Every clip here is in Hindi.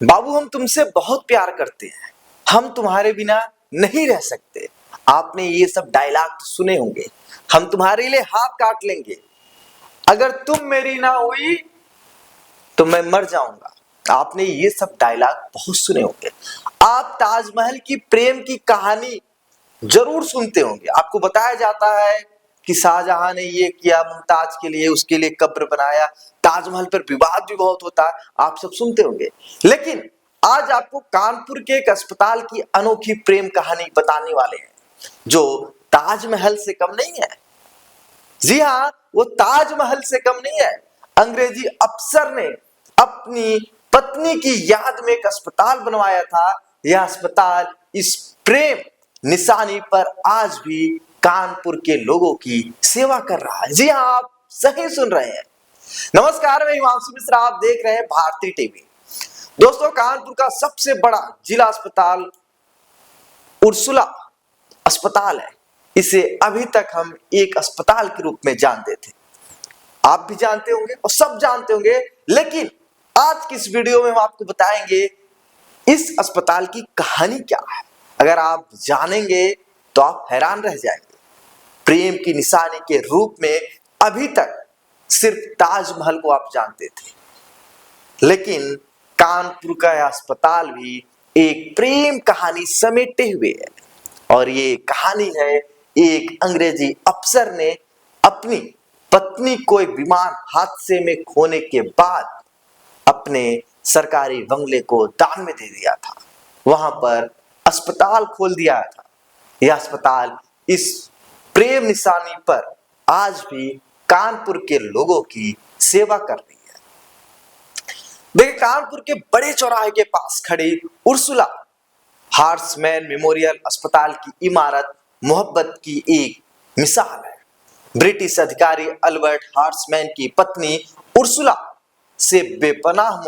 बाबू हम तुमसे बहुत प्यार करते हैं, हम तुम्हारे बिना नहीं रह सकते। आपने ये सब डायलॉग तो सुने होंगे। हम तुम्हारे लिए हाथ काट लेंगे, अगर तुम मेरी ना हुई तो मैं मर जाऊंगा। आपने ये सब डायलॉग बहुत सुने होंगे। आप ताजमहल की प्रेम की कहानी जरूर सुनते होंगे। आपको बताया जाता है कि शाहजहां ने ये किया, मुमताज के लिए उसके लिए कब्र बनाया, ताजमहल पर विवाद भी बहुत होता है, आप सब सुनते होंगे। लेकिन आज आपको कानपुर के एक अस्पताल की अनोखी प्रेम कहानी बताने वाले हैं, जो ताजमहल से कम नहीं है। जी हाँ, वो ताजमहल से कम नहीं है। अंग्रेजी अफसर ने अपनी पत्नी की याद में एक अस्पताल बनवाया था। यह अस्पताल इस प्रेम निशानी पर आज भी कानपुर के लोगों की सेवा कर रहा है। जी हाँ, आप सही सुन रहे हैं। नमस्कार, मैं हिमांशु मिश्रा, आप देख रहे हैं भारती टीवी। दोस्तों, कानपुर का सबसे बड़ा जिला अस्पताल उर्सुला अस्पताल है। इसे अभी तक हम एक अस्पताल के रूप में जानते थे। आप भी जानते होंगे और सब जानते होंगे, लेकिन आज की इस वीडियो में हम आपको बताएंगे इस अस्पताल की कहानी क्या है। अगर आप जानेंगे तो आप हैरान रह जाएंगे। प्रेम की निशानी के रूप में अभी तक सिर्फ ताजमहल को आप जानते थे, लेकिन कानपुर का यह अस्पताल भी एक प्रेम कहानी समेटे हुए है। और ये कहानी है एक अंग्रेजी अफसर ने अपनी पत्नी को एक विमान हादसे में खोने के बाद अपने सरकारी बंगले को दान में दे दिया था। वहां पर अस्पताल खोल दिया था। यह अस्पताल इस प्रेम निशानी पर आज भी कानपुर के लोगों की सेवा कर रही है। देखिए, कानपुर के बड़े चौराहे के पास खड़ी उर्सुला हार्समैन मेमोरियल अस्पताल की इमारत मोहब्बत की एक मिसाल है। ब्रिटिश अधिकारी अल्बर्ट हार्समैन की पत्नी उर्सुला से बेपनाह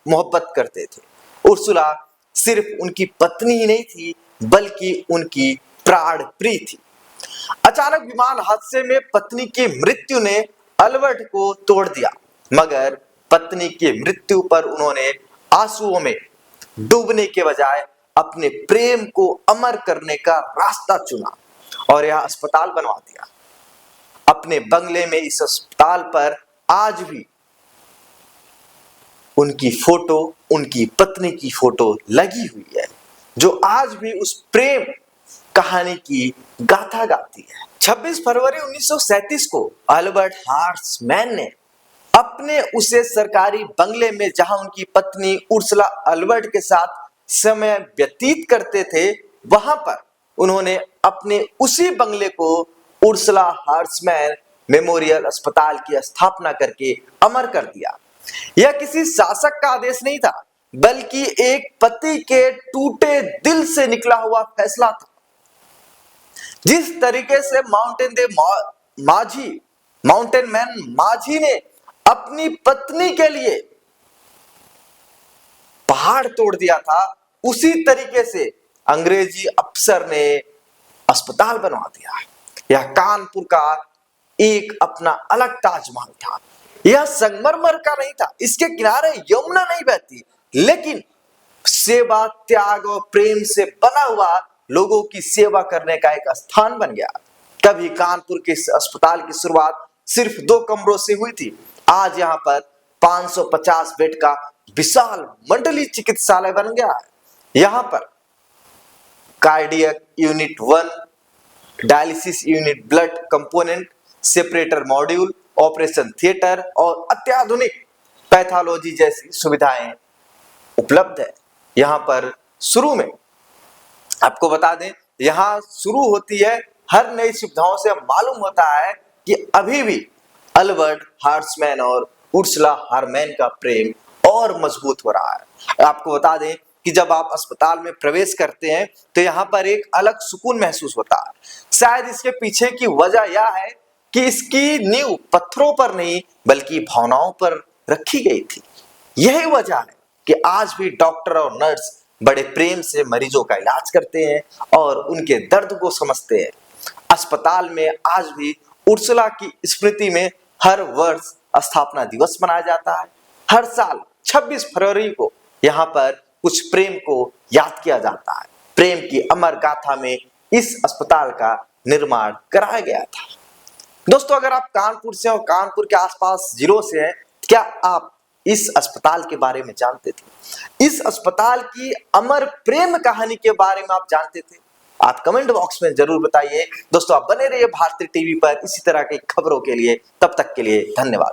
मोहब्बत करते थे। उर्सुला सिर्फ उनकी पत्नी ही नहीं थी, बल्कि उनकी प्राण प्रिय थी। अचानक विमान हादसे में पत्नी की मृत्यु ने अल्बर्ट को तोड़ दिया, मगर पत्नी की मृत्यु पर उन्होंने आंसुओं में डूबने के बजाय अपने प्रेम को अमर करने का रास्ता चुना और यह अस्पताल बनवा दिया। अपने बंगले में इस अस्पताल पर आज भी उनकी फोटो, उनकी पत्नी की फोटो लगी हुई है, जो आज भी उस प्रेम कहानी की गाथा गाती है। 26 फरवरी 1937 को अल्बर्ट हार्समैन ने अपने उसे सरकारी बंगले में, जहां उनकी पत्नी उर्सुला अल्बर्ट के साथ समय व्यतीत करते थे, वहां पर उन्होंने अपने उसी बंगले को उर्सुला हार्समैन मेमोरियल अस्पताल की स्थापना करके अमर कर दिया। यह किसी शासक का आदेश नहीं था, बल्कि एक पति के टूटे दिल से निकला हुआ फैसला था। जिस तरीके से माउंटेन मैन माझी ने अपनी पत्नी के लिए पहाड़ तोड़ दिया था, उसी तरीके से अंग्रेजी अफसर ने अस्पताल बनवा दिया। यह कानपुर का एक अपना अलग ताजमहल था। यह संगमरमर का नहीं था, इसके किनारे यमुना नहीं बहती, लेकिन सेवा, त्याग और प्रेम से बना हुआ लोगों की सेवा करने का एक स्थान बन गया। कभी कानपुर के इस अस्पताल की शुरुआत सिर्फ 2 कमरों से हुई थी। आज यहाँ पर 550 बेड का विशाल मंडलीय चिकित्सालय बन गया है। यहाँ पर cardiac unit 1, dialysis unit, blood component separator module, operation theatre और अत्याधुनिक पैथोलॉजी जैसी सुविधाएं उपलब्ध है। यहाँ पर शुरू में आपको बता दें, यहाँ शुरू होती है हर नई सुविधाओं से मालूम होता है कि अभी भी अल्बर्ट हार्समैन और उर्सुला हार्समैन का प्रेम और मजबूत हो रहा है। आपको बता दें कि जब आप अस्पताल में प्रवेश करते हैं तो यहाँ पर एक अलग सुकून महसूस होता है। शायद इसके पीछे की वजह यह है कि इसकी नींव पत्थरों पर नहीं, बल्कि भावनाओं पर रखी गई थी। यही वजह है कि आज भी डॉक्टर और नर्स बड़े प्रेम से मरीजों का इलाज करते हैं और उनके दर्द को समझते हैं। अस्पताल में आज भी उर्सुला की स्मृति में हर वर्ष स्थापना दिवस मनाया जाता है। हर साल 26 फरवरी को यहाँ पर कुछ प्रेम को याद किया जाता है। प्रेम की अमर गाथा में इस अस्पताल का निर्माण कराया गया था। दोस्तों, अगर आप कानपुर से और कानपुर के आसपास जिलों से हैं, क्या आप इस अस्पताल के बारे में जानते थे? इस अस्पताल की अमर प्रेम कहानी के बारे में आप जानते थे? आप कमेंट बॉक्स में जरूर बताइए। दोस्तों, आप बने रहिए भारती टीवी पर इसी तरह की खबरों के लिए। तब तक के लिए धन्यवाद।